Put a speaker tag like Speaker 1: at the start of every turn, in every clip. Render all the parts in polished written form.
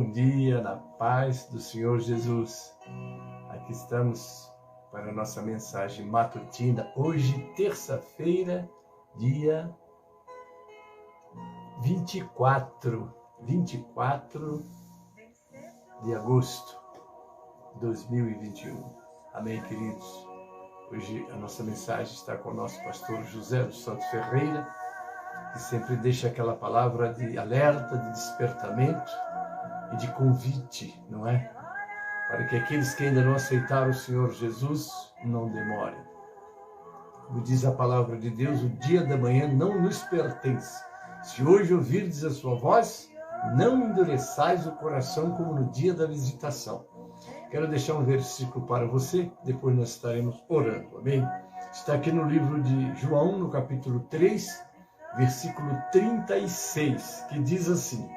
Speaker 1: bom dia, na paz do Senhor Jesus. Aqui estamos para a nossa mensagem matutina, hoje, terça-feira, dia 24 de agosto de 2021. Amém, queridos? Hoje a nossa mensagem está com o nosso pastor José dos Santos Ferreira, que sempre deixa aquela palavra de alerta, de despertamento e de convite, não é? Para que aqueles que ainda não aceitaram o Senhor Jesus não demorem. Como diz a palavra de Deus, o dia da manhã não nos pertence. Se hoje ouvirdes a sua voz, não endureçais o coração como no dia da visitação. Quero deixar um versículo para você, depois nós estaremos orando, amém? Está aqui no livro de João, no capítulo 3, versículo 36, que diz assim: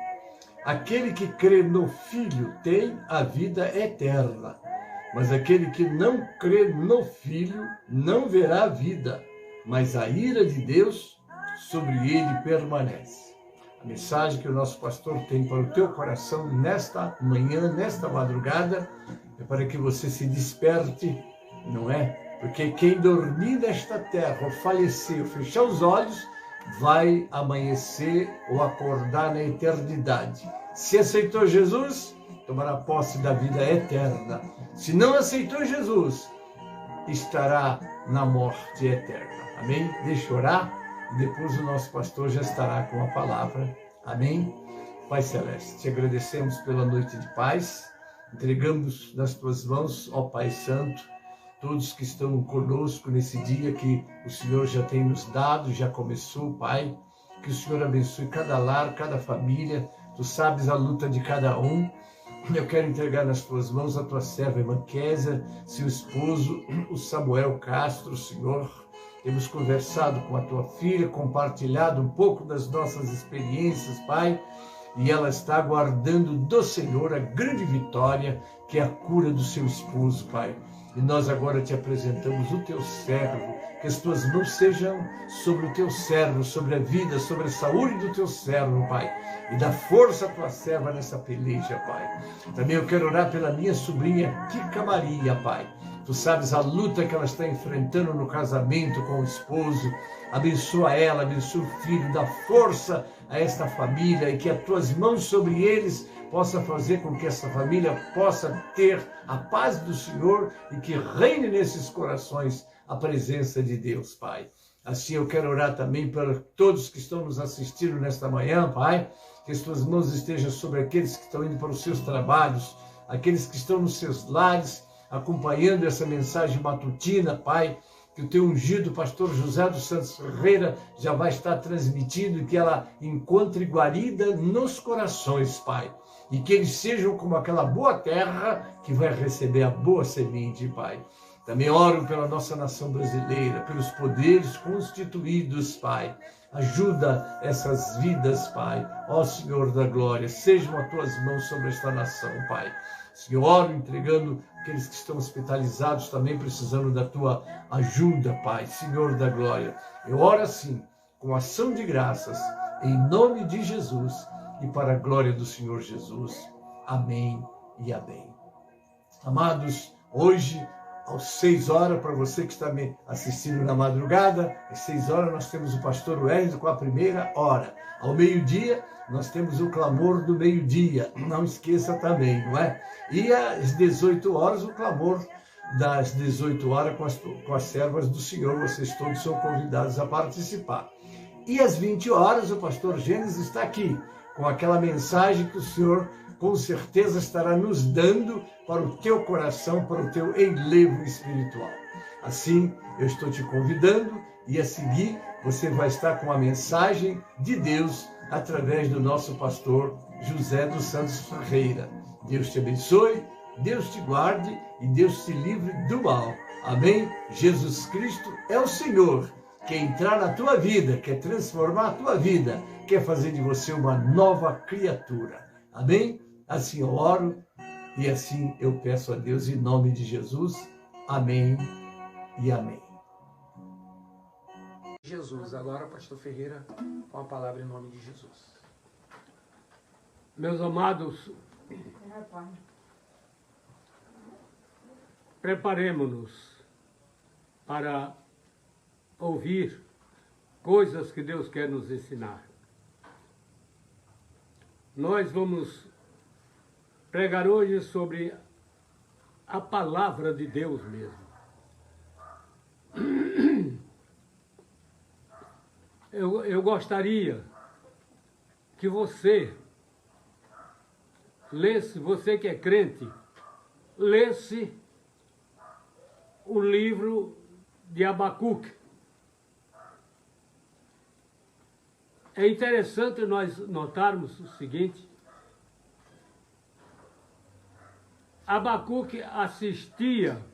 Speaker 1: aquele que crê no Filho tem a vida eterna, mas aquele que não crê no Filho não verá a vida, mas a ira de Deus sobre ele permanece. A mensagem que o nosso pastor tem para o teu coração nesta manhã, nesta madrugada, é para que você se desperte, não é? Porque quem dormir nesta terra, ou falecer, ou fechar os olhos, vai amanhecer ou acordar na eternidade. Se aceitou Jesus, tomará posse da vida eterna. Se não aceitou Jesus, estará na morte eterna. Amém? Deixa eu orar e depois o nosso pastor já estará com a palavra. Amém? Pai Celeste, te agradecemos pela noite de paz. Entregamos nas tuas mãos, ó Pai Santo, todos que estão conosco nesse dia que o Senhor já tem nos dado, já começou, Pai. Que o Senhor abençoe cada lar, cada família. Tu sabes a luta de cada um. Eu quero entregar nas tuas mãos a tua serva, irmã Kézia, seu esposo, o Samuel Castro, Senhor. Temos conversado com a tua filha, compartilhado um pouco das nossas experiências, Pai. E ela está aguardando do Senhor a grande vitória, que é a cura do seu esposo, Pai. E nós agora te apresentamos o teu servo, que as tuas mãos sejam sobre o teu servo, sobre a vida, sobre a saúde do teu servo, Pai. E dá força à tua serva nessa peleja, Pai. Também eu quero orar pela minha sobrinha Kika Maria, Pai. Tu sabes a luta que ela está enfrentando no casamento com o esposo. Abençoa ela, abençoa o filho, dá força a esta família e que as tuas mãos sobre eles possa fazer com que essa família possa ter a paz do Senhor e que reine nesses corações a presença de Deus, Pai. Assim eu quero orar também para todos que estão nos assistindo nesta manhã, Pai, que as tuas mãos estejam sobre aqueles que estão indo para os seus trabalhos, aqueles que estão nos seus lares, acompanhando essa mensagem matutina, Pai, que o teu ungido pastor José dos Santos Ferreira já vai estar transmitindo e que ela encontre guarida nos corações, Pai. E que eles sejam como aquela boa terra que vai receber a boa semente, Pai. Também oro pela nossa nação brasileira, pelos poderes constituídos, Pai. Ajuda essas vidas, Pai. Ó Senhor da glória, sejam as tuas mãos sobre esta nação, Pai. Senhor, oro entregando aqueles que estão hospitalizados também precisando da tua ajuda, Pai. Senhor da glória, eu oro assim, com ação de graças, em nome de Jesus e para a glória do Senhor Jesus. Amém e amém. Amados, hoje, às 6 horas, para você que está me assistindo na madrugada, às 6 horas nós temos o pastor Wellington com a primeira hora. Ao meio-dia, nós temos o clamor do meio-dia. Não esqueça também, não é? E às 18 horas, o clamor das 18 horas com as servas do Senhor. Vocês todos são convidados a participar. E às 20 horas, o pastor Gênesis está aqui, com aquela mensagem que o Senhor com certeza estará nos dando para o teu coração, para o teu enlevo espiritual. Assim, eu estou te convidando e a seguir você vai estar com a mensagem de Deus através do nosso pastor José dos Santos Ferreira. Deus te abençoe, Deus te guarde e Deus te livre do mal. Amém? Jesus Cristo é o Senhor. Quer entrar na tua vida, quer transformar a tua vida, quer fazer de você uma nova criatura. Amém? Assim eu oro e assim eu peço a Deus em nome de Jesus. Amém e amém.
Speaker 2: Jesus, agora pastor Ferreira com a palavra em nome de Jesus. Meus amados, Preparemos-nos para ouvir coisas que Deus quer nos ensinar. Nós vamos pregar hoje sobre a palavra de Deus mesmo. Eu gostaria que você lesse, você que é crente, lesse o livro de Abacuque. É interessante nós notarmos o seguinte: Abacuque assistia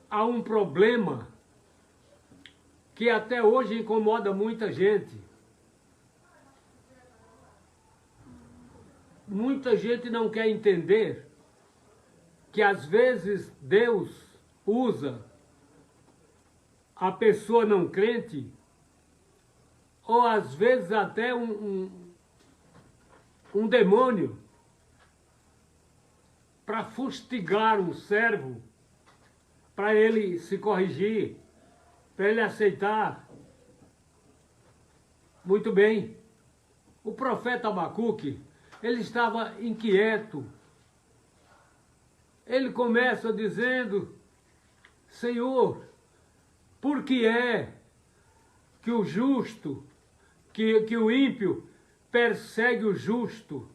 Speaker 2: a um problema que até hoje incomoda muita gente. Muita gente não quer entender que às vezes Deus usa a pessoa não crente, ou às vezes até um demônio, para fustigar um servo, para ele se corrigir, para ele aceitar. Muito bem. O profeta Abacuque, ele estava inquieto. Ele começa dizendo: Senhor, por que é que o justo, que o ímpio persegue o justo?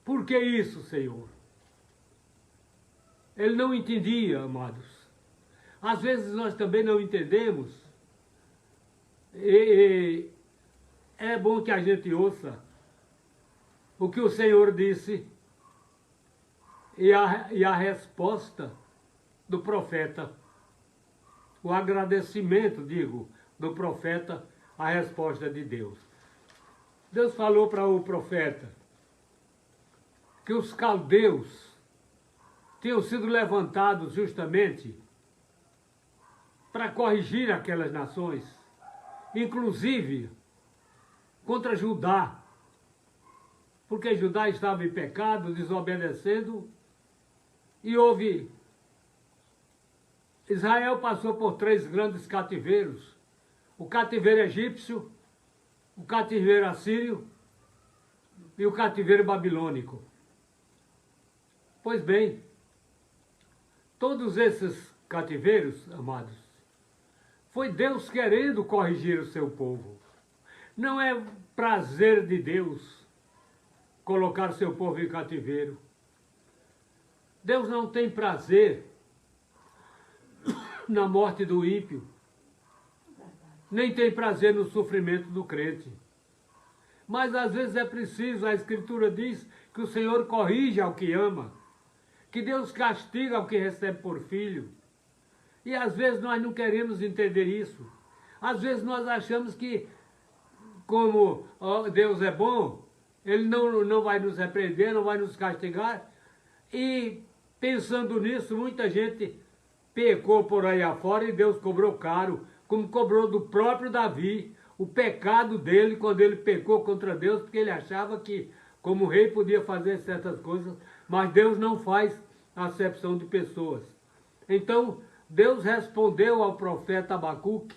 Speaker 2: Por que isso, Senhor? Ele não entendia, amados. Às vezes nós também não entendemos. E é bom que a gente ouça o que o Senhor disse e a resposta do profeta. O agradecimento, do profeta à resposta de Deus. Deus falou para o profeta que os caldeus tinham sido levantados justamente para corrigir aquelas nações, inclusive contra Judá, porque Judá estava em pecado, desobedecendo, e Israel passou por 3 grandes cativeiros: o cativeiro egípcio, o cativeiro assírio e o cativeiro babilônico. Pois bem, todos esses cativeiros, amados, foi Deus querendo corrigir o seu povo. Não é prazer de Deus colocar seu povo em cativeiro. Deus não tem prazer na morte do ímpio, nem tem prazer no sofrimento do crente. Mas às vezes é preciso, a Escritura diz que o Senhor corrige ao que ama, que Deus castiga ao que recebe por filho. E às vezes nós não queremos entender isso. Às vezes nós achamos que, como Deus é bom, Ele não vai nos repreender, não vai nos castigar. E pensando nisso, muita gente pecou por aí afora e Deus cobrou caro, como cobrou do próprio Davi, o pecado dele quando ele pecou contra Deus, porque ele achava que como rei podia fazer certas coisas, mas Deus não faz acepção de pessoas. Então, Deus respondeu ao profeta Abacuque.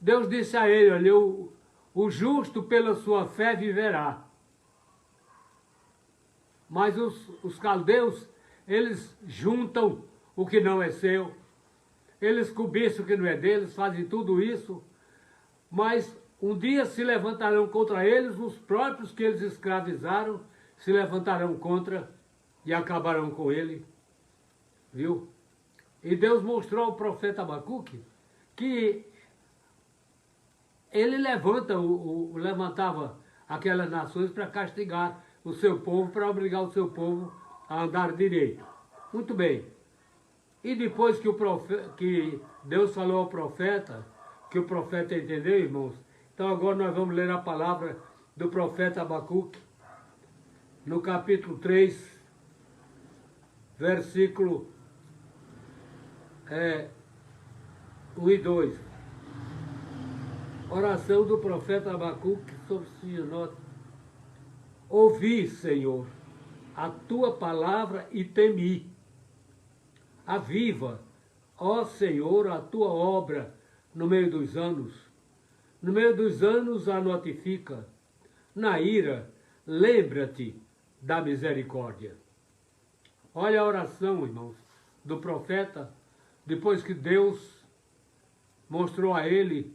Speaker 2: Deus disse a ele: olha, o justo pela sua fé viverá. Mas os caldeus, eles juntam o que não é seu, eles cobiçam o que não é deles, fazem tudo isso, mas um dia se levantarão contra eles, os próprios que eles escravizaram se levantarão contra e acabarão com ele. Viu? E Deus mostrou ao profeta Abacuque que ele levantava aquelas nações para castigar o seu povo, para obrigar o seu povo a andar direito. Muito bem. E depois que Deus falou ao profeta, que o profeta entendeu, irmãos, então agora nós vamos ler a palavra do profeta Abacuque, no capítulo 3, versículo 1 e 2. Oração do profeta Abacuque pastor Cianote. Ouvi, Senhor, a tua palavra e temi. Aviva, ó Senhor, a tua obra no meio dos anos. No meio dos anos a notifica. Na ira, lembra-te da misericórdia. Olha a oração, irmãos, do profeta, depois que Deus mostrou a ele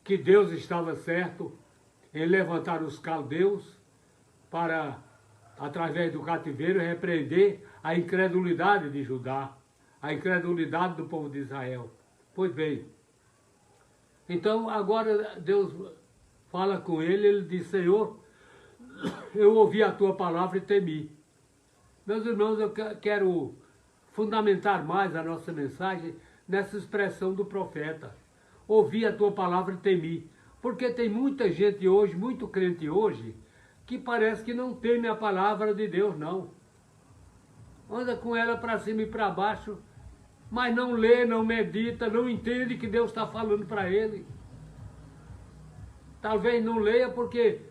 Speaker 2: que Deus estava certo em levantar os caldeus para, através do cativeiro, repreender a incredulidade de Judá, a incredulidade do povo de Israel. Pois bem, então agora Deus fala com ele, ele diz, Senhor, eu ouvi a tua palavra e temi. Meus irmãos, eu quero fundamentar mais a nossa mensagem nessa expressão do profeta. Ouvi a tua palavra e temi. Porque tem muita gente hoje, muito crente hoje, que parece que não teme a palavra de Deus, não. Anda com ela para cima e para baixo, mas não lê, não medita, não entende que Deus está falando para ele. Talvez não leia porque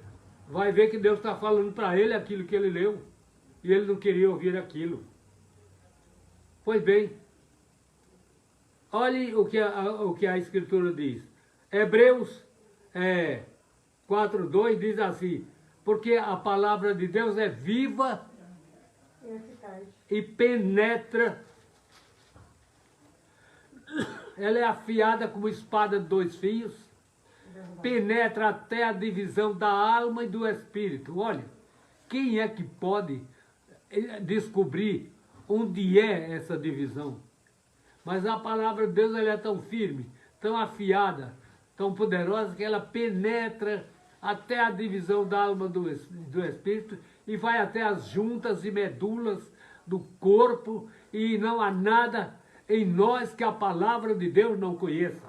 Speaker 2: vai ver que Deus está falando para ele aquilo que ele leu. E ele não queria ouvir aquilo. Pois bem, olhe o que a Escritura diz. Hebreus 4:2 diz assim, porque a palavra de Deus é viva e penetra. Ela é afiada como espada de 2 fios, penetra até a divisão da alma e do espírito. Olha, quem é que pode descobrir onde é essa divisão? Mas a palavra de Deus ela é tão firme, tão afiada, tão poderosa, que ela penetra até a divisão da alma do espírito e vai até as juntas e medulas do corpo, e não há nada em nós que a palavra de Deus não conheça.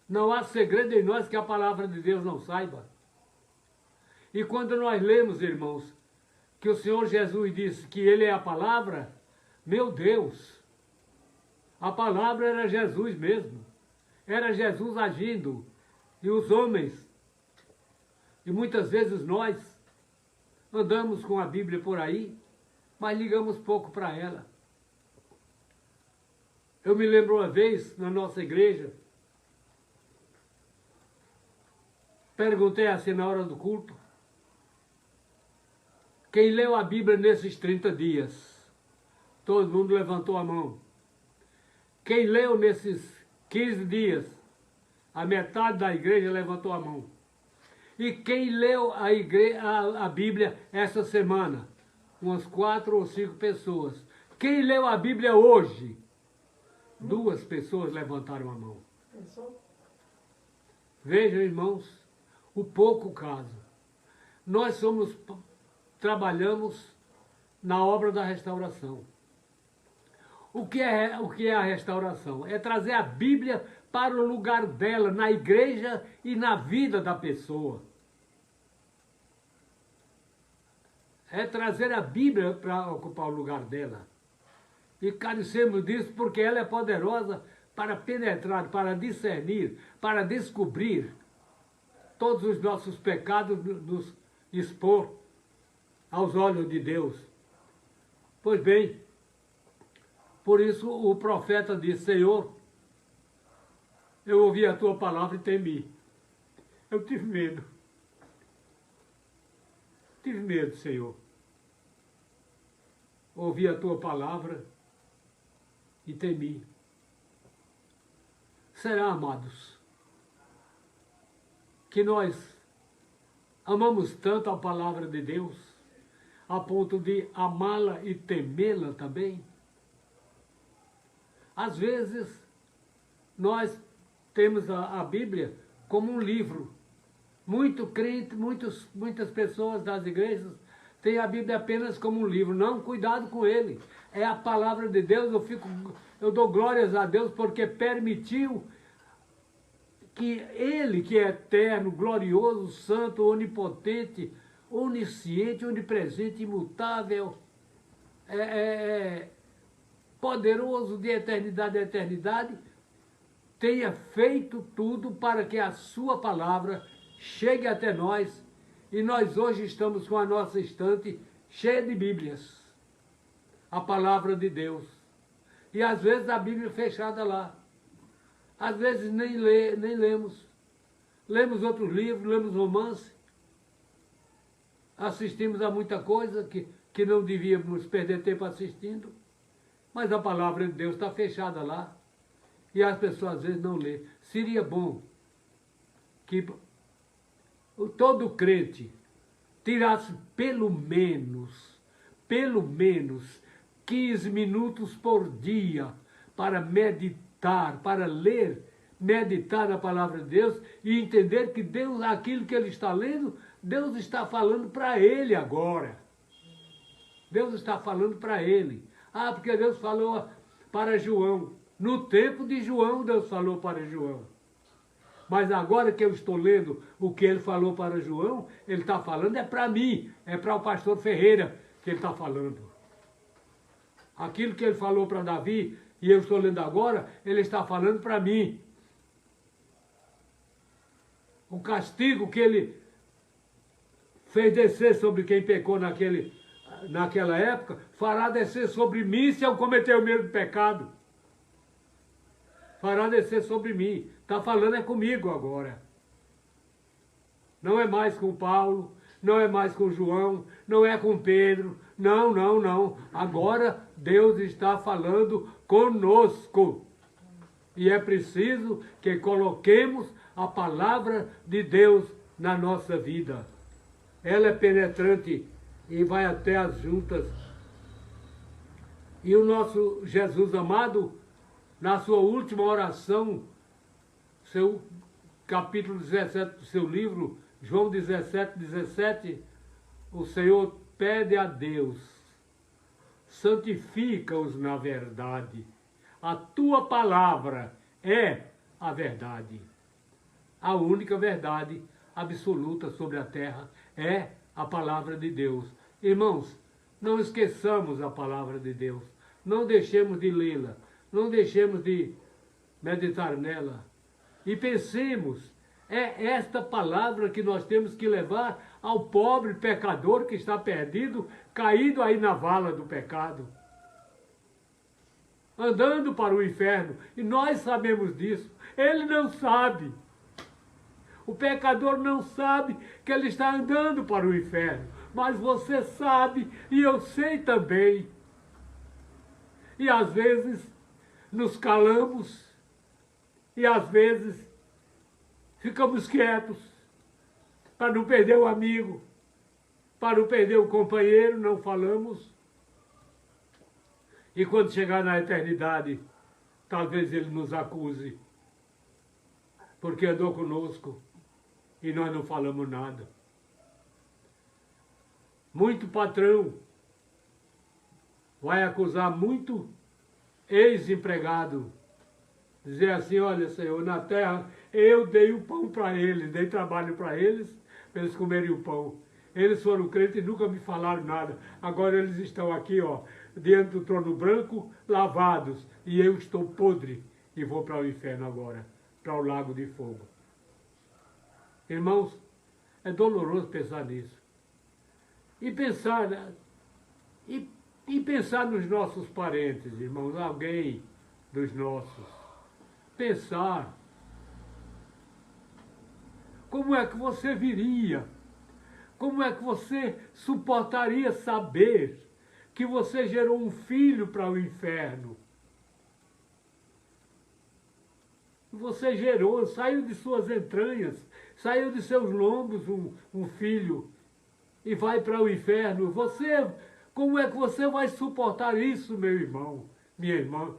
Speaker 2: Não há segredo em nós que a palavra de Deus não saiba. E quando nós lemos, irmãos, que o Senhor Jesus disse que Ele é a palavra, meu Deus, a palavra era Jesus mesmo. Era Jesus agindo. E os homens, e muitas vezes nós, andamos com a Bíblia por aí, mas ligamos pouco para ela. Eu me lembro uma vez, na nossa igreja, perguntei assim na hora do culto, quem leu a Bíblia nesses 30 dias? Todo mundo levantou a mão. Quem leu nesses 15 dias? A metade da igreja levantou a mão. E quem leu a Bíblia essa semana? Umas 4 ou 5 pessoas. Quem leu a Bíblia hoje? 2 pessoas levantaram a mão. Vejam, irmãos, o pouco caso. Nós trabalhamos na obra da restauração. O que é a restauração? É trazer a Bíblia para o lugar dela, na igreja e na vida da pessoa. É trazer a Bíblia para ocupar o lugar dela. E carecemos disso porque ela é poderosa para penetrar, para discernir, para descobrir todos os nossos pecados, nos expor aos olhos de Deus. Pois bem, por isso o profeta disse, Senhor, eu ouvi a tua palavra e temi. Eu tive medo. Tive medo, Senhor. Ouvi a tua palavra e temi. Será, amados, que nós amamos tanto a palavra de Deus, a ponto de amá-la e temê-la também? Às vezes, nós temos a Bíblia como um livro. Muito crente, muitas pessoas das igrejas têm a Bíblia apenas como um livro. Não, cuidado com ele. É a palavra de Deus. Eu dou glórias a Deus porque permitiu que Ele, que é eterno, glorioso, santo, onipotente, onisciente, onipresente, imutável, poderoso de eternidade a eternidade, tenha feito tudo para que a sua palavra chegue até nós. E nós hoje estamos com a nossa estante cheia de Bíblias. A palavra de Deus. E às vezes a Bíblia fechada lá. Às vezes nem lemos. Lemos outros livros, lemos romance. Assistimos a muita coisa que não devíamos perder tempo assistindo. Mas a palavra de Deus está fechada lá. E as pessoas às vezes não lêem. Seria bom que todo crente tirasse pelo menos 15 minutos por dia para meditar, para ler, meditar na palavra de Deus e entender que Deus, aquilo que ele está lendo, Deus está falando para ele agora. Deus está falando para ele. Ah, porque Deus falou para João. No tempo de João, Deus falou para João. Mas agora que eu estou lendo o que ele falou para João, ele está falando é para mim, é para o pastor Ferreira que ele está falando. Aquilo que ele falou para Davi, e eu estou lendo agora, ele está falando para mim. O castigo que ele fez descer sobre quem pecou naquela época, fará descer sobre mim se eu cometer o mesmo pecado. Fará descer sobre mim. Está falando é comigo agora. Não é mais com Paulo, não é mais com João, não é com Pedro. Não, não, não. Agora Deus está falando conosco. E é preciso que coloquemos a palavra de Deus na nossa vida. Ela é penetrante e vai até as juntas. E o nosso Jesus amado, na sua última oração, seu capítulo 17 do seu livro, João 17, 17, o Senhor pede a Deus, santifica-os na verdade. A tua palavra é a verdade. A única verdade absoluta sobre a terra é a palavra de Deus. Irmãos, não esqueçamos a palavra de Deus. Não deixemos de lê-la. Não deixemos de meditar nela. E pensemos, é esta palavra que nós temos que levar ao pobre pecador que está perdido, caído aí na vala do pecado, andando para o inferno. E nós sabemos disso. Ele não sabe. O pecador não sabe que ele está andando para o inferno. Mas você sabe e eu sei também. E às vezes nos calamos e às vezes ficamos quietos para não perder o amigo, para não perder o companheiro, não falamos. E quando chegar na eternidade, talvez ele nos acuse, porque andou conosco e nós não falamos nada. Muito patrão vai acusar muito ex-empregado, dizer assim: olha, Senhor, na terra eu dei o pão para eles, dei trabalho para eles comerem o pão. Eles foram crentes e nunca me falaram nada. Agora eles estão aqui, ó, diante do trono branco, lavados, e eu estou podre e vou para o inferno agora, para o lago de fogo. Irmãos, é doloroso pensar nisso. E pensar, né? E pensar nos nossos parentes, irmãos, alguém dos nossos. Pensar. Como é que você viria? Como é que você suportaria saber que você gerou um filho para o inferno? Você gerou, saiu de suas entranhas, saiu de seus lombos um filho e vai para o inferno. Como é que você vai suportar isso, meu irmão, minha irmã?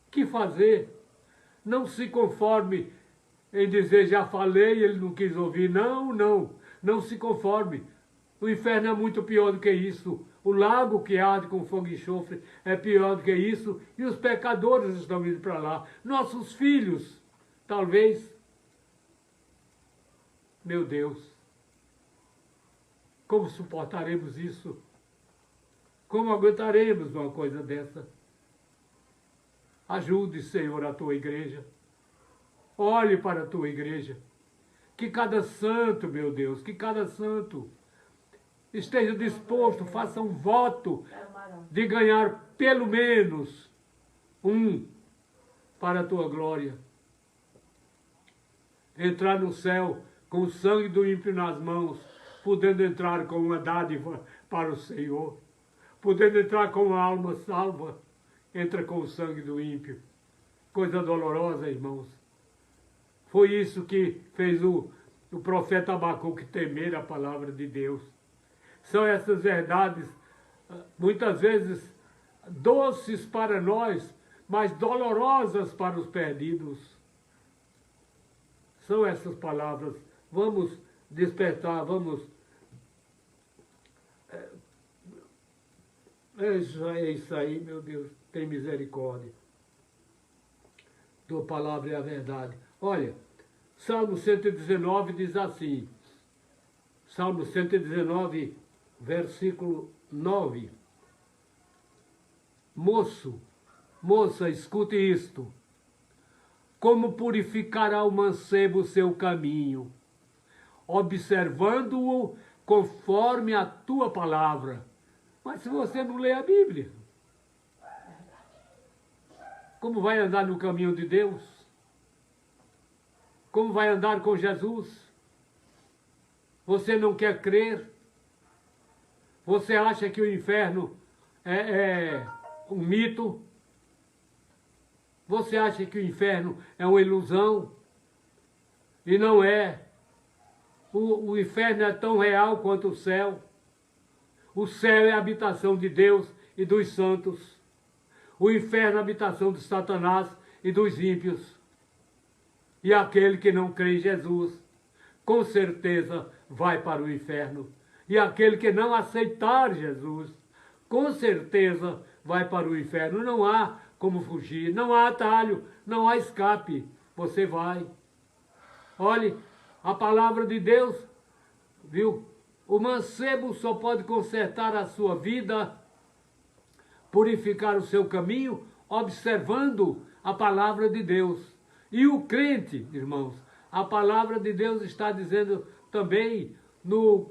Speaker 2: O que fazer? Não se conforme em dizer, já falei, ele não quis ouvir. Não, não, não se conforme. O inferno é muito pior do que isso. O lago que arde com fogo e enxofre é pior do que isso. E os pecadores estão indo para lá. Nossos filhos, talvez. Meu Deus. Como suportaremos isso? Como aguentaremos uma coisa dessa? Ajude, Senhor, a tua igreja. Olhe para a tua igreja. Que cada santo, meu Deus, que cada santo esteja disposto, faça um voto de ganhar pelo menos um para a tua glória. Entrar no céu com o sangue do ímpio nas mãos, podendo entrar com uma dádiva para o Senhor, podendo entrar com uma alma salva, entra com o sangue do ímpio. Coisa dolorosa, irmãos. Foi isso que fez o profeta Abacuque temer a palavra de Deus. São essas verdades, muitas vezes doces para nós, mas dolorosas para os perdidos. São essas palavras. Vamos despertar, vamos... É isso aí, meu Deus, tem misericórdia. Tua palavra é a verdade. Olha, Salmo 119 diz assim, Salmo 119, versículo 9. Moça, escute isto. Como purificará o mancebo o seu caminho, observando-o conforme a tua palavra. Mas se você não lê a Bíblia, como vai andar no caminho de Deus? Como vai andar com Jesus? Você não quer crer? Você acha que o inferno é um mito? Você acha que o inferno é uma ilusão? E não é. O inferno é tão real quanto o céu. O céu é a habitação de Deus e dos santos. O inferno é a habitação de Satanás e dos ímpios. E aquele que não crê em Jesus, com certeza vai para o inferno. E aquele que não aceitar Jesus, com certeza vai para o inferno. Não há como fugir, não há atalho, não há escape. Você vai. Olhe, a palavra de Deus, viu? O mancebo só pode consertar a sua vida, purificar o seu caminho, observando a palavra de Deus. E o crente, irmãos, a palavra de Deus está dizendo também no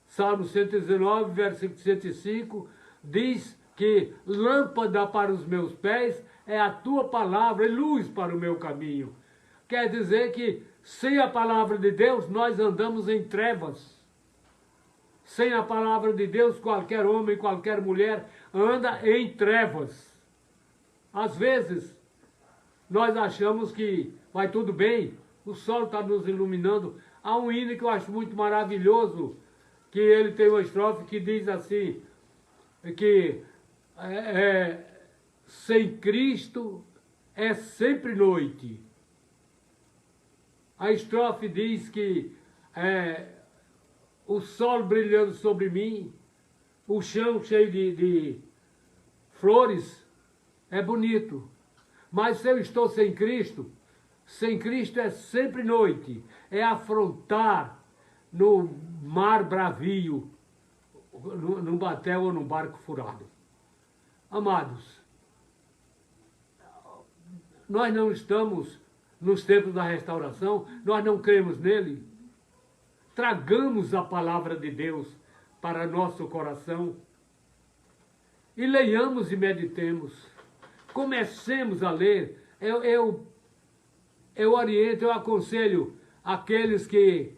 Speaker 2: Salmo 119, versículo 105, diz que lâmpada para os meus pés é a tua palavra e luz para o meu caminho. Quer dizer que sem a palavra de Deus nós andamos em trevas. Sem a palavra de Deus qualquer homem, qualquer mulher anda em trevas. Às vezes nós achamos que vai tudo bem, o sol está nos iluminando. Há um hino que eu acho muito maravilhoso, que ele tem uma estrofe que diz assim, que sem Cristo é sempre noite. A estrofe diz que o sol brilhando sobre mim, o chão cheio de flores, é bonito. Mas se eu estou sem Cristo é sempre noite, é afrontar no mar bravio, num batel ou num barco furado. Amados, nós não estamos nos tempos da restauração, nós não cremos nele. Tragamos a palavra de Deus para nosso coração e leiamos e meditemos. Comecemos a ler. Eu oriento, eu aconselho aqueles que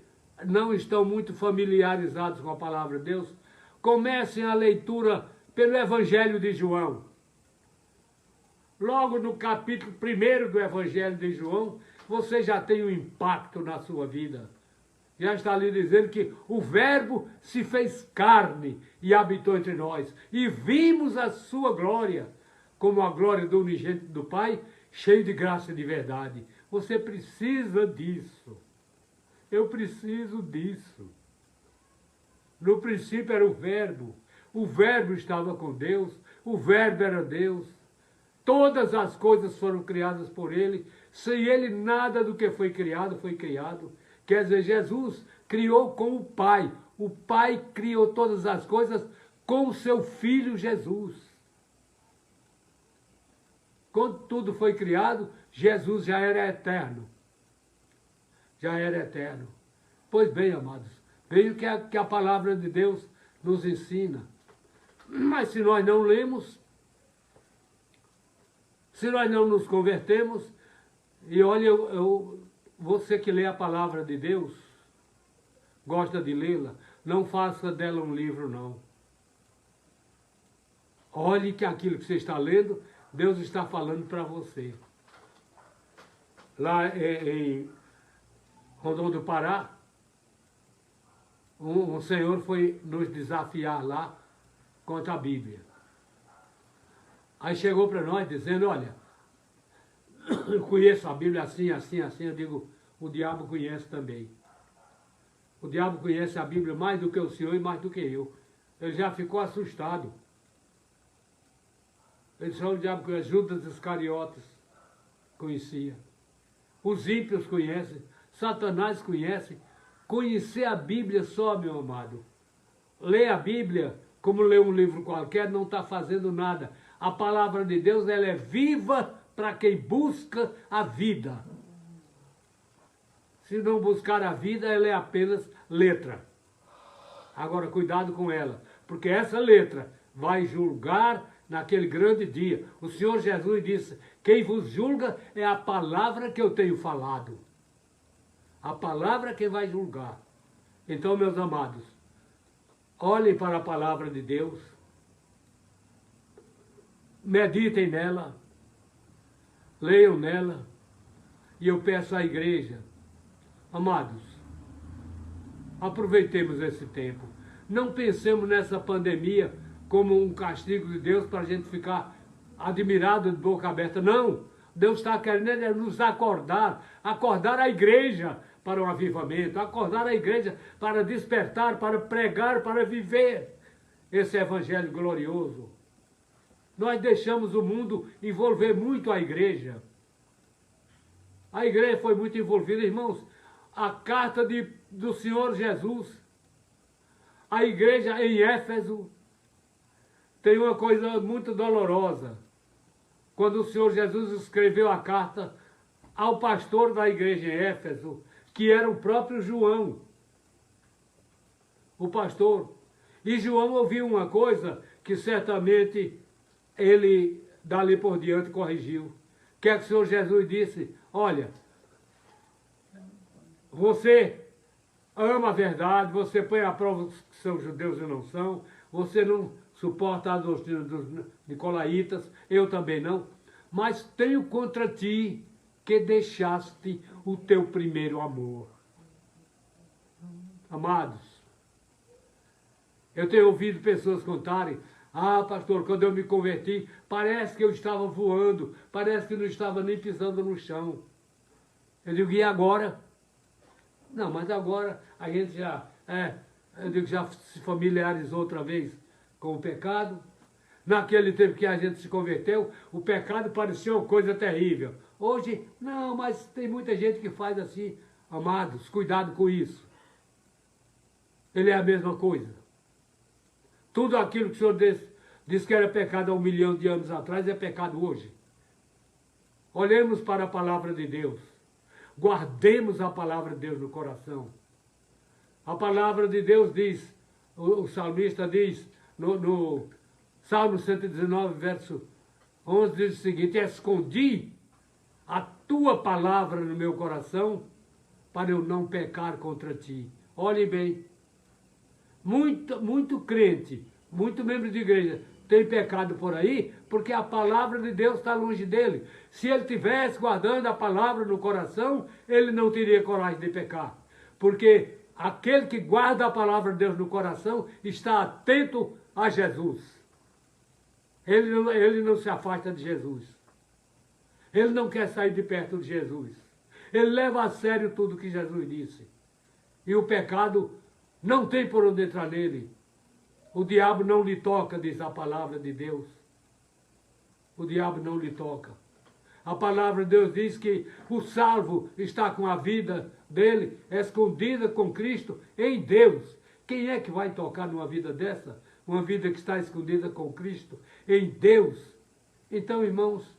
Speaker 2: não estão muito familiarizados com a palavra de Deus, comecem a leitura pelo Evangelho de João. Logo no capítulo 1 do Evangelho de João, você já tem um impacto na sua vida. Já está ali dizendo que o Verbo se fez carne e habitou entre nós. E vimos a sua glória, como a glória do unigênito do Pai, cheio de graça e de verdade. Você precisa disso. Eu preciso disso. No princípio era o Verbo estava com Deus, o Verbo era Deus. Todas as coisas foram criadas por Ele, sem Ele nada do que foi criado. Quer dizer, Jesus criou com o Pai criou todas as coisas com o seu Filho Jesus. Quando tudo foi criado, Jesus já era eterno. já era eterno. Pois bem, amados, veio que a palavra de Deus nos ensina. Mas se nós não lemos, se nós não nos convertemos, e olha, você que lê a palavra de Deus, gosta de lê-la, não faça dela um livro, não. Olhe que aquilo que você está lendo, Deus está falando para você. Lá em Rondon do Pará, um senhor foi nos desafiar lá contra a Bíblia. Aí chegou para nós dizendo, olha, eu conheço a Bíblia assim, assim, assim. Eu digo, o diabo conhece também. O diabo conhece a Bíblia mais do que o senhor e mais do que eu. Ele já ficou assustado. Ele disse, o diabo conhece, Judas Iscariotes conhecia. Os ímpios conhecem, Satanás conhece. Conhecer a Bíblia só, meu amado. Ler a Bíblia, como ler um livro qualquer, não está fazendo nada. A palavra de Deus, ela é viva para quem busca a vida. Se não buscar a vida, ela é apenas letra. Agora, cuidado com ela, porque essa letra vai julgar naquele grande dia. O Senhor Jesus disse, quem vos julga é a palavra que eu tenho falado. A palavra que vai julgar. Então, meus amados, olhem para a palavra de Deus, meditem nela, leiam nela, e eu peço à igreja, amados, aproveitemos esse tempo. Não pensemos nessa pandemia como um castigo de Deus para a gente ficar admirado de boca aberta. Não! Deus está querendo nos acordar a igreja para o avivamento, acordar a igreja para despertar, para pregar, para viver esse evangelho glorioso. Nós deixamos o mundo envolver muito a igreja. A igreja foi muito envolvida, irmãos. A carta do Senhor Jesus, a igreja em Éfeso, tem uma coisa muito dolorosa. Quando o Senhor Jesus escreveu a carta ao pastor da igreja em Éfeso, que era o próprio João, o pastor. E João ouviu uma coisa que certamente ele, dali por diante, corrigiu. O que é que o Senhor Jesus disse? Olha, você ama a verdade, você põe à prova que são judeus e não são, você não suporta a doutrina dos nicolaítas, eu também não, mas tenho contra ti que deixaste o teu primeiro amor. Amados, eu tenho ouvido pessoas contarem, ah, pastor, quando eu me converti, parece que eu estava voando, parece que não estava nem pisando no chão. Eu digo, e agora? Não, mas agora a gente já se familiarizou outra vez com o pecado. Naquele tempo que a gente se converteu, o pecado parecia uma coisa terrível. Hoje, não, mas tem muita gente que faz assim. Amados, cuidado com isso. Ele é a mesma coisa. Tudo aquilo que o Senhor disse que era pecado há 1 milhão de anos atrás é pecado hoje. Olhemos para a palavra de Deus. Guardemos a palavra de Deus no coração. A palavra de Deus diz, o salmista diz, no Salmo 119, verso 11, diz o seguinte, escondi a tua palavra no meu coração para eu não pecar contra ti. Olhe bem, muito crente, muito membro de igreja tem pecado por aí, porque a palavra de Deus está longe dele. Se ele estivesse guardando a palavra no coração, ele não teria coragem de pecar. Porque aquele que guarda a palavra de Deus no coração está atento a Jesus. Ele não se afasta de Jesus. Ele não quer sair de perto de Jesus. Ele leva a sério tudo que Jesus disse. E o pecado não tem por onde entrar nele. O diabo não lhe toca, diz a palavra de Deus. O diabo não lhe toca. A palavra de Deus diz que o salvo está com a vida dele escondida com Cristo em Deus. Quem é que vai tocar numa vida dessa? Uma vida que está escondida com Cristo em Deus. Então, irmãos,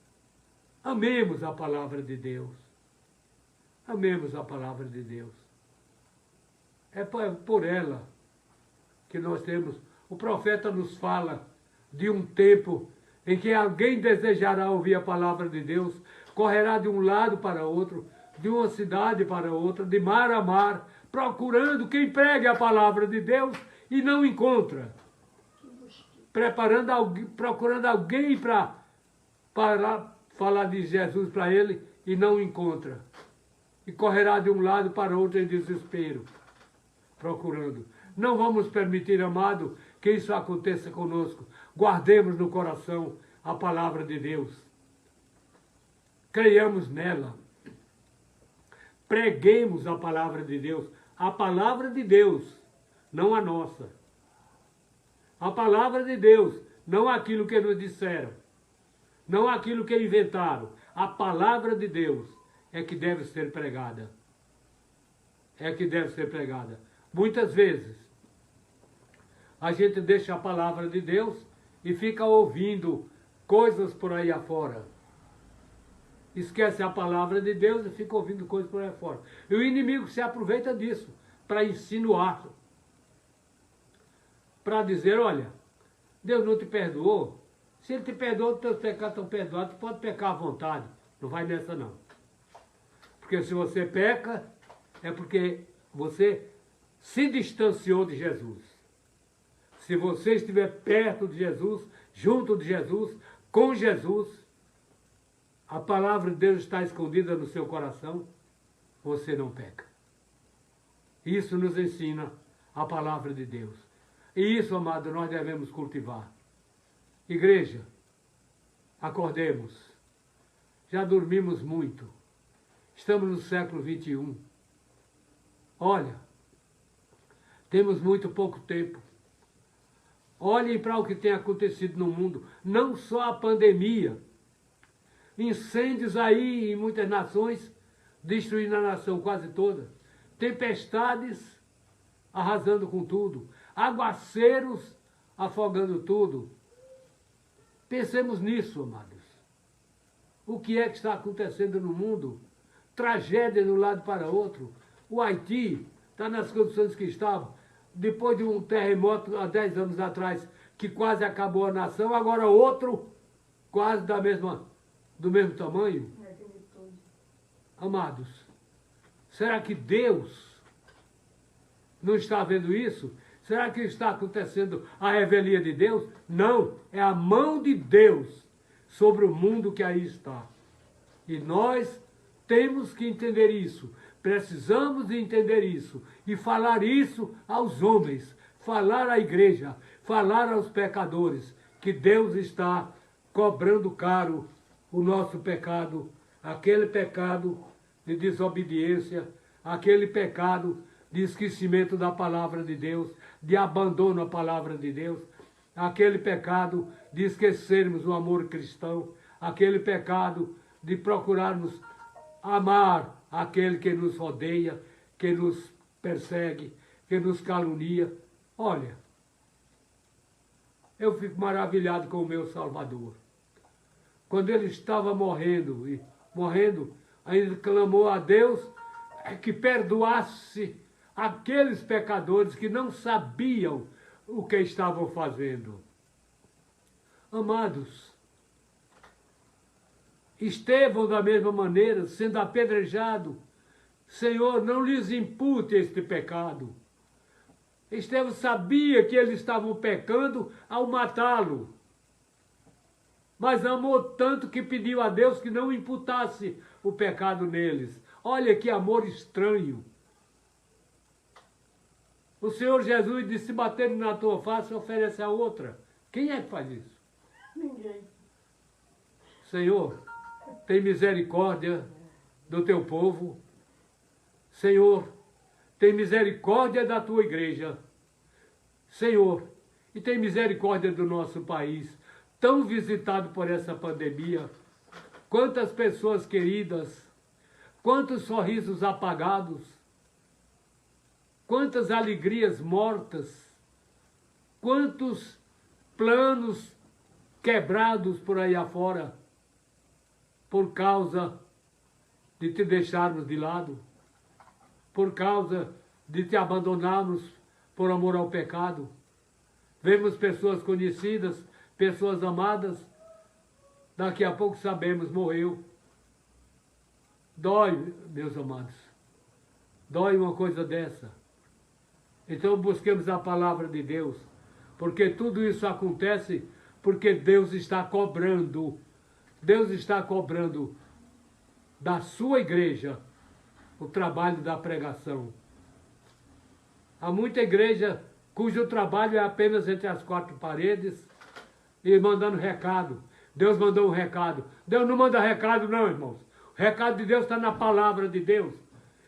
Speaker 2: amemos a palavra de Deus. Amemos a palavra de Deus. É por ela que nós temos. O profeta nos fala de um tempo em que alguém desejará ouvir a palavra de Deus, correrá de um lado para outro, de uma cidade para outra, de mar a mar, procurando quem pregue a palavra de Deus e não encontra. Procurando alguém para falar de Jesus para ele e não encontra. E correrá de um lado para outro em desespero, procurando. Não vamos permitir, amado, que isso aconteça conosco. Guardemos no coração a palavra de Deus. Creiamos nela. Preguemos a palavra de Deus. A palavra de Deus, não a nossa. A palavra de Deus, não aquilo que nos disseram. Não aquilo que inventaram. A palavra de Deus é que deve ser pregada. É que deve ser pregada. Muitas vezes, a gente deixa a palavra de Deus e fica ouvindo coisas por aí afora. Esquece a palavra de Deus e fica ouvindo coisas por aí afora. E o inimigo se aproveita disso para insinuar. Para dizer, olha, Deus não te perdoou. Se Ele te perdoou, os teus pecados estão perdoados, tu pode pecar à vontade. Não vai nessa não. Porque se você peca, é porque você se distanciou de Jesus. Se você estiver perto de Jesus, junto de Jesus, com Jesus, a palavra de Deus está escondida no seu coração, você não peca. Isso nos ensina a palavra de Deus. E isso, amado, nós devemos cultivar. Igreja, acordemos. Já dormimos muito. Estamos no século 21. Olha, temos muito pouco tempo. Olhem para o que tem acontecido no mundo. Não só a pandemia. Incêndios aí em muitas nações, destruindo a nação quase toda. Tempestades arrasando com tudo. Aguaceiros afogando tudo. Pensemos nisso, amados. O que é que está acontecendo no mundo? Tragédia de um lado para outro. O Haiti está nas condições que estava. Depois de um terremoto há 10 anos atrás, que quase acabou a nação, agora outro, quase do mesmo tamanho. Amados, será que Deus não está vendo isso? Será que está acontecendo a revelia de Deus? Não, é a mão de Deus sobre o mundo que aí está. E nós temos que entender isso. Precisamos entender isso e falar isso aos homens, falar à igreja, falar aos pecadores, que Deus está cobrando caro o nosso pecado, aquele pecado de desobediência, aquele pecado de esquecimento da palavra de Deus, de abandono à palavra de Deus, aquele pecado de esquecermos o amor cristão, aquele pecado de procurarmos amar aquele que nos rodeia, que nos persegue, que nos calunia. Olha, eu fico maravilhado com o meu Salvador. Quando ele estava morrendo, ainda clamou a Deus que perdoasse aqueles pecadores que não sabiam o que estavam fazendo. Amados, Estevão, da mesma maneira, sendo apedrejado, Senhor, não lhes impute este pecado. Estevão sabia que eles estavam pecando ao matá-lo, mas amou tanto que pediu a Deus que não imputasse o pecado neles. Olha que amor estranho. O Senhor Jesus disse, se baterem na tua face, oferece a outra. Quem é que faz isso?
Speaker 3: Ninguém.
Speaker 2: Senhor, tem misericórdia do teu povo. Senhor, tem misericórdia da tua igreja. Senhor, e tem misericórdia do nosso país, tão visitado por essa pandemia. Quantas pessoas queridas, quantos sorrisos apagados, quantas alegrias mortas, quantos planos quebrados por aí afora, por causa de te deixarmos de lado, por causa de te abandonarmos por amor ao pecado. Vemos pessoas conhecidas, pessoas amadas, daqui a pouco sabemos, morreu. Dói, meus amados, dói uma coisa dessa. Então busquemos a palavra de Deus, porque tudo isso acontece porque Deus está cobrando. Deus está cobrando da sua igreja o trabalho da pregação. Há muita igreja cujo trabalho é apenas entre as quatro paredes e mandando recado. Deus mandou um recado. Deus não manda recado não, irmãos. O recado de Deus está na palavra de Deus.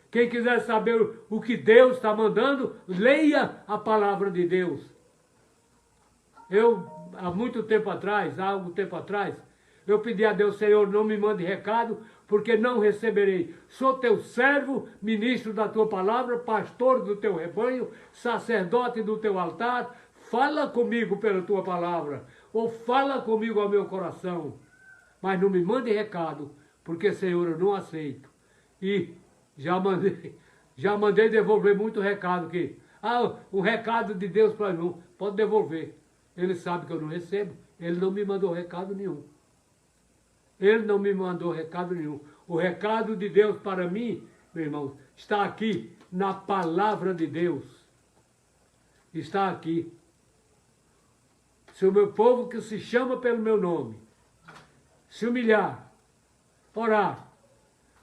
Speaker 2: Quem quiser saber o que Deus está mandando, leia a palavra de Deus. Eu, há algum tempo atrás, eu pedi a Deus, Senhor, não me mande recado, porque não receberei. Sou teu servo, ministro da tua palavra, pastor do teu rebanho, sacerdote do teu altar. Fala comigo pela tua palavra, ou fala comigo ao meu coração. Mas não me mande recado, porque, Senhor, eu não aceito. E já mandei devolver muito recado aqui. Um recado de Deus para mim, pode devolver. Ele sabe que eu não recebo, ele não me mandou recado nenhum. Ele não me mandou recado nenhum. O recado de Deus para mim, meu irmão, está aqui na palavra de Deus. Está aqui. Se o meu povo que se chama pelo meu nome, se humilhar, orar,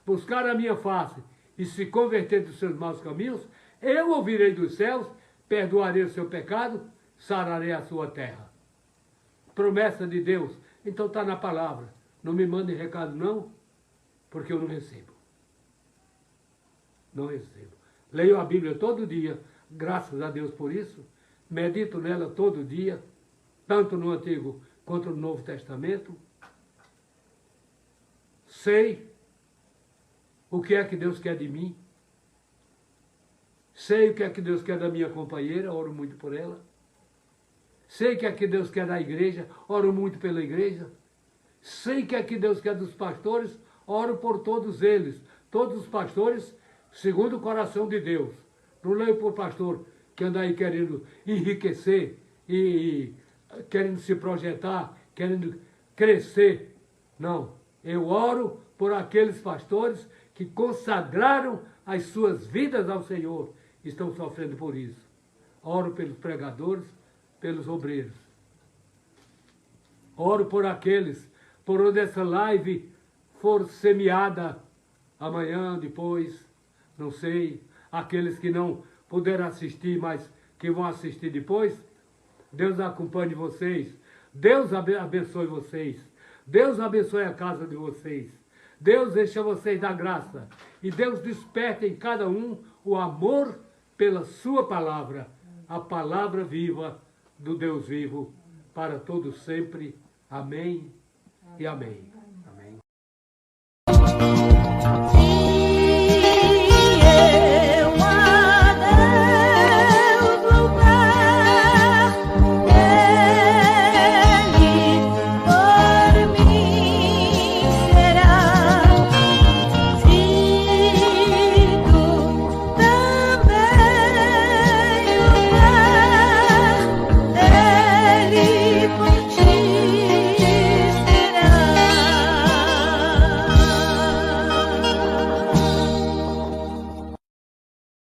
Speaker 2: buscar a minha face e se converter dos seus maus caminhos, eu ouvirei dos céus, perdoarei o seu pecado, sararei a sua terra. Promessa de Deus. Então está na palavra. Não me mandem recado não, porque eu não recebo. Não recebo. Leio a Bíblia todo dia, graças a Deus por isso. Medito nela todo dia, tanto no Antigo quanto no Novo Testamento. Sei o que é que Deus quer de mim. Sei o que é que Deus quer da minha companheira, oro muito por ela. Sei o que é que Deus quer da igreja, oro muito pela igreja. Sei o que é que Deus quer dos pastores, oro por todos eles. Todos os pastores, segundo o coração de Deus. Não leio por pastor que anda aí querendo enriquecer e querendo se projetar, querendo crescer. Não, eu oro por aqueles pastores que consagraram as suas vidas ao Senhor, estão sofrendo por isso. Oro pelos pregadores, pelos obreiros. Oro por aqueles por onde essa live for semeada amanhã, depois, não sei, aqueles que não puderam assistir, mas que vão assistir depois. Deus acompanhe vocês, Deus abençoe vocês, Deus abençoe a casa de vocês, Deus encha vocês da graça e Deus desperte em cada um o amor pela sua palavra, a palavra viva do Deus vivo, para todos sempre. Amém e amém. Amém.